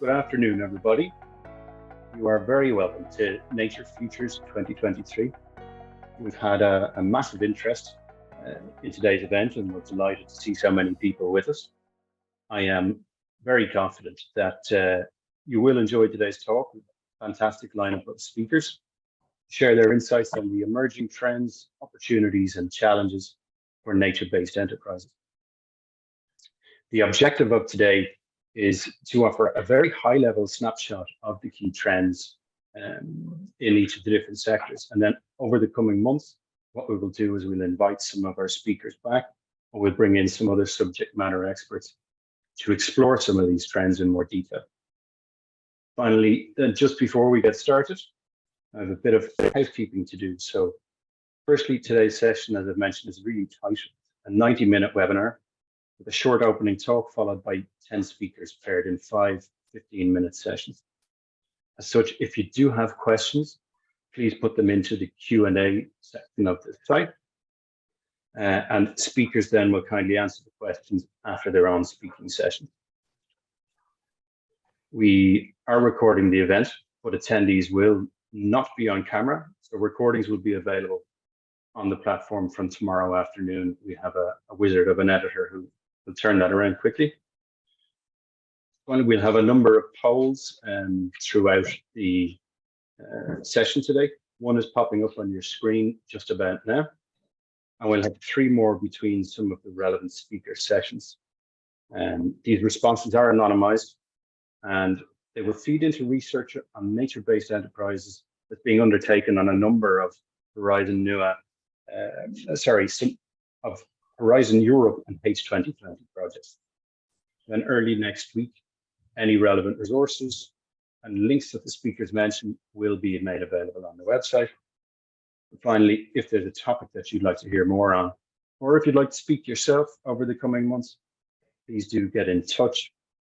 Good afternoon, everybody. You are very welcome to Nature Futures 2023. We've had a massive interest in today's event, and we're delighted to see so many people with us. I am very confident that you will enjoy today's talk with a fantastic lineup of speakers, share their insights on the emerging trends, opportunities, and challenges for nature-based enterprises. The objective of today is to offer a very high-level snapshot of the key trends in each of the different sectors. And then over the coming months, what we will do is we'll invite some of our speakers back, or we'll bring in some other subject matter experts to explore some of these trends in more detail. Finally, then just before we get started, I have a bit of housekeeping to do. So firstly, today's session, as I've mentioned, is really tight, a 90-minute webinar with a short opening talk followed by 10 speakers paired in 5 15-minute sessions. As such, if you do have questions, please put them into the Q&A section of the site. And speakers then will kindly answer the questions after their own speaking session. We are recording the event, but attendees will not be on camera, so recordings will be available on the platform from tomorrow afternoon. We have a wizard of an editor who will turn that around quickly. Finally, we'll have a number of polls throughout the session today. One is popping up on your screen just about now. And we'll have 3 more between some of the relevant speaker sessions. These responses are anonymized, and they will feed into research on nature-based enterprises that's being undertaken on a number of Horizon Europe and H2020 projects. Then early next week, any relevant resources and links that the speakers mentioned will be made available on the website. And finally, if there's a topic that you'd like to hear more on, or if you'd like to speak yourself over the coming months, please do get in touch,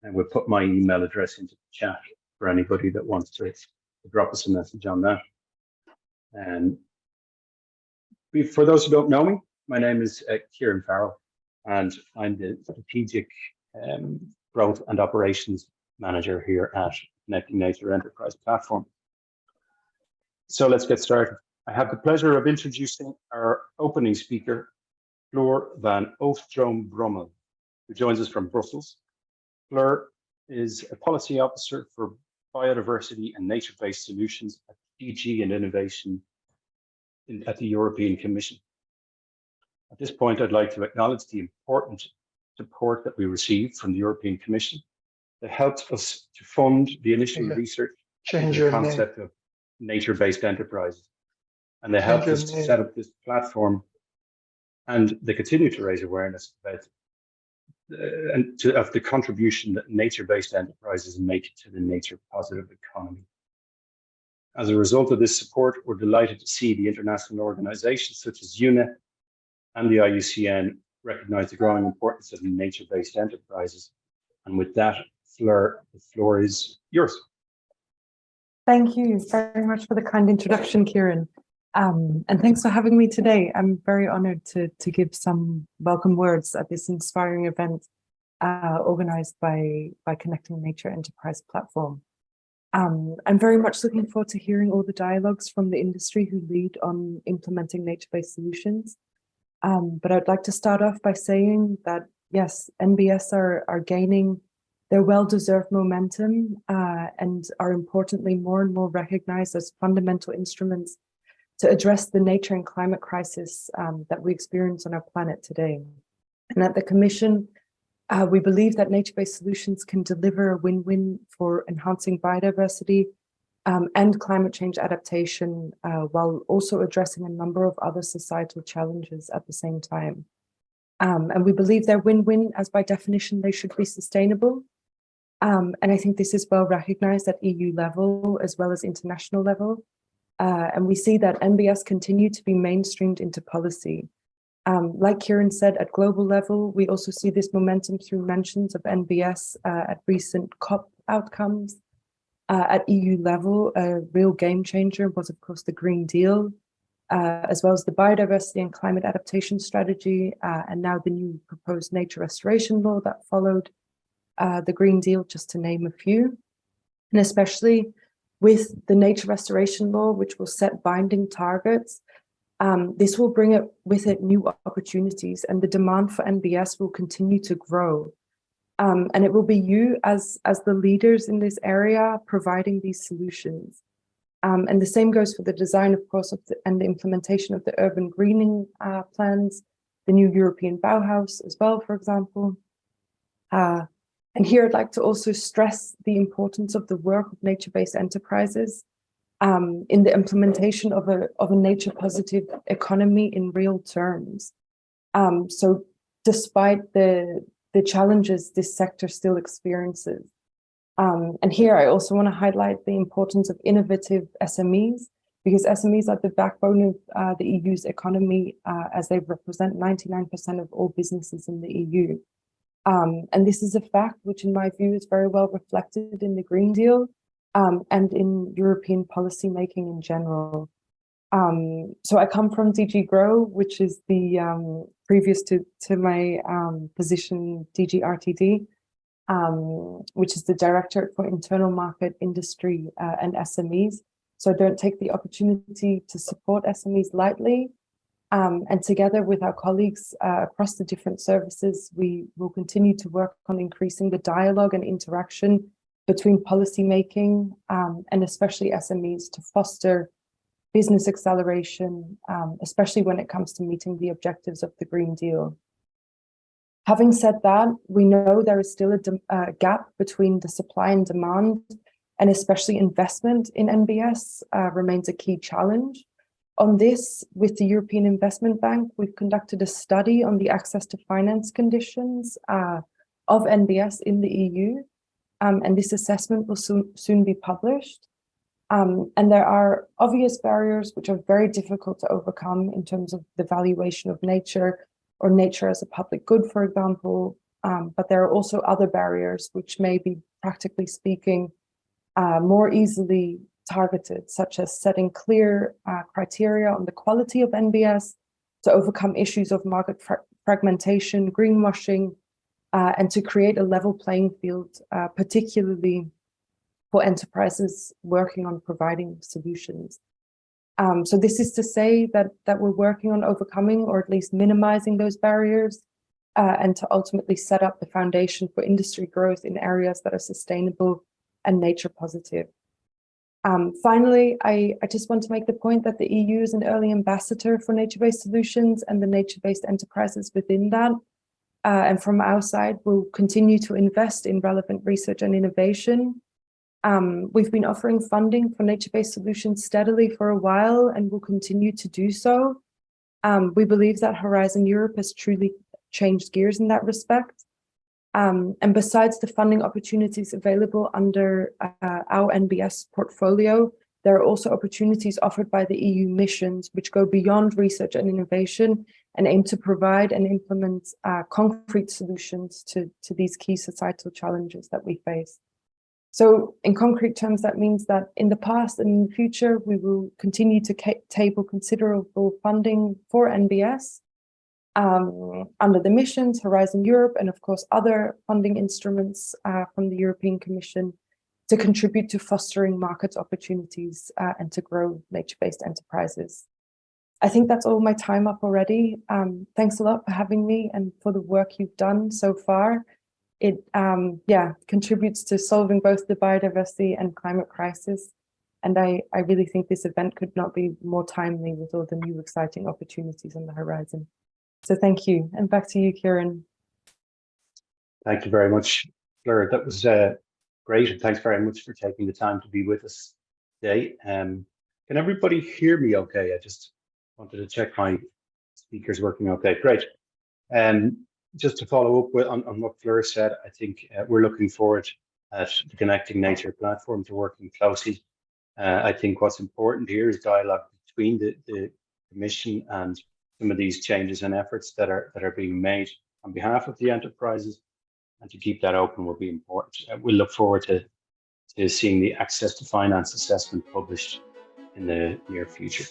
and we'll put my email address into the chat for anybody that wants to drop us a message on that. And for those who don't know me, my name is Kieran Farrell, and I'm the Strategic Growth and Operations Manager here at Connecting Nature Enterprise Platform. So let's get started. I have the pleasure of introducing our opening speaker, Fleur van Oostsroom Brummel, who joins us from Brussels. Fleur is a policy officer for biodiversity and nature-based solutions at DG and Innovation at the European Commission. At this point, I'd like to acknowledge the important support that we received from the European Commission that helped us to fund the initial research into the concept of nature-based enterprises. And they helped us to set up this platform, and they continue to raise awareness about of the contribution that nature-based enterprises make to the nature-positive economy. As a result of this support, we're delighted to see the international organizations such as UNEP and the IUCN recognize the growing importance of nature-based enterprises. And with that, Fleur, the floor is yours. Thank you very much for the kind introduction, Kieran. And thanks for having me today. I'm very honored to give some welcome words at this inspiring event organized by Connecting Nature Enterprise Platform. I'm very much looking forward to hearing all the dialogues from the industry who lead on implementing nature-based solutions. But I'd like to start off by saying that, yes, NbS are gaining their well-deserved momentum and are importantly more and more recognized as fundamental instruments to address the nature and climate crisis that we experience on our planet today. And at the Commission, we believe that nature-based solutions can deliver a win-win for enhancing biodiversity and climate change adaptation, while also addressing a number of other societal challenges at the same time. And we believe they're win-win, as by definition, they should be sustainable. And I think this is well recognized at EU level as well as international level. And we see that NbS continue to be mainstreamed into policy. Like Kieran said, at global level, we also see this momentum through mentions of NbS at recent COP outcomes. At EU level, a real game changer was, of course, the Green Deal, as well as the biodiversity and climate adaptation strategy, and now the new proposed nature restoration law that followed the Green Deal, just to name a few. And especially with the nature restoration law, which will set binding targets, this will bring with it new opportunities, and the demand for NbS will continue to grow. And it will be you as the leaders in this area providing these solutions. And the same goes for the design, of course, and the implementation of the urban greening plans, the new European Bauhaus as well, for example. And here I'd like to also stress the importance of the work of nature-based enterprises in the implementation of a nature-positive economy in real terms. So despite the challenges this sector still experiences. And here I also want to highlight the importance of innovative SMEs, because SMEs are the backbone of the EU's economy, as they represent 99% of all businesses in the EU. And this is a fact which, in my view, is very well reflected in the Green Deal and in European policy making in general. So I come from DG Grow, which is the previous to my position, DG RTD, which is the Directorate for Internal Market, Industry and SMEs. So I don't take the opportunity to support SMEs lightly. And together with our colleagues across the different services, we will continue to work on increasing the dialogue and interaction between policymaking and especially SMEs to foster business acceleration, especially when it comes to meeting the objectives of the Green Deal. Having said that, we know there is still a gap between the supply and demand, and especially investment in NbS remains a key challenge. On this, with the European Investment Bank, we've conducted a study on the access to finance conditions of NbS in the EU, and this assessment will soon be published. And there are obvious barriers which are very difficult to overcome in terms of the valuation of nature or nature as a public good, for example. But there are also other barriers which may be, practically speaking, more easily targeted, such as setting clear criteria on the quality of NbS to overcome issues of market fragmentation, greenwashing, and to create a level playing field, particularly for enterprises working on providing solutions. So this is to say that we're working on overcoming or at least minimizing those barriers and to ultimately set up the foundation for industry growth in areas that are sustainable and nature positive. Finally, I just want to make the point that the EU is an early ambassador for nature-based solutions and the nature-based enterprises within that. And from our side, we'll continue to invest in relevant research and innovation. We've been offering funding for nature-based solutions steadily for a while and will continue to do so. We believe that Horizon Europe has truly changed gears in that respect. And besides the funding opportunities available under our NbS portfolio, there are also opportunities offered by the EU missions, which go beyond research and innovation and aim to provide and implement concrete solutions to these key societal challenges that we face. So in concrete terms, that means that in the past and in the future, we will continue to table considerable funding for NbS under the missions, Horizon Europe, and of course other funding instruments from the European Commission to contribute to fostering market opportunities and to grow nature-based enterprises. I think that's all my time up already. Thanks a lot for having me and for the work you've done so far. It contributes to solving both the biodiversity and climate crisis. And I really think this event could not be more timely with all the new exciting opportunities on the horizon. So thank you. And back to you, Kieran. Thank you very much, Fleur. That was great. And thanks very much for taking the time to be with us today. Can everybody hear me okay? I just wanted to check my speakers working okay. Great. Just to follow up on what Fleur said, I think we're looking forward at the Connecting Nature platform to working closely. I think what's important here is dialogue between the Commission and some of these changes and efforts that are being made on behalf of the enterprises, and to keep that open will be important. We look forward to seeing the access to finance assessment published in the near future.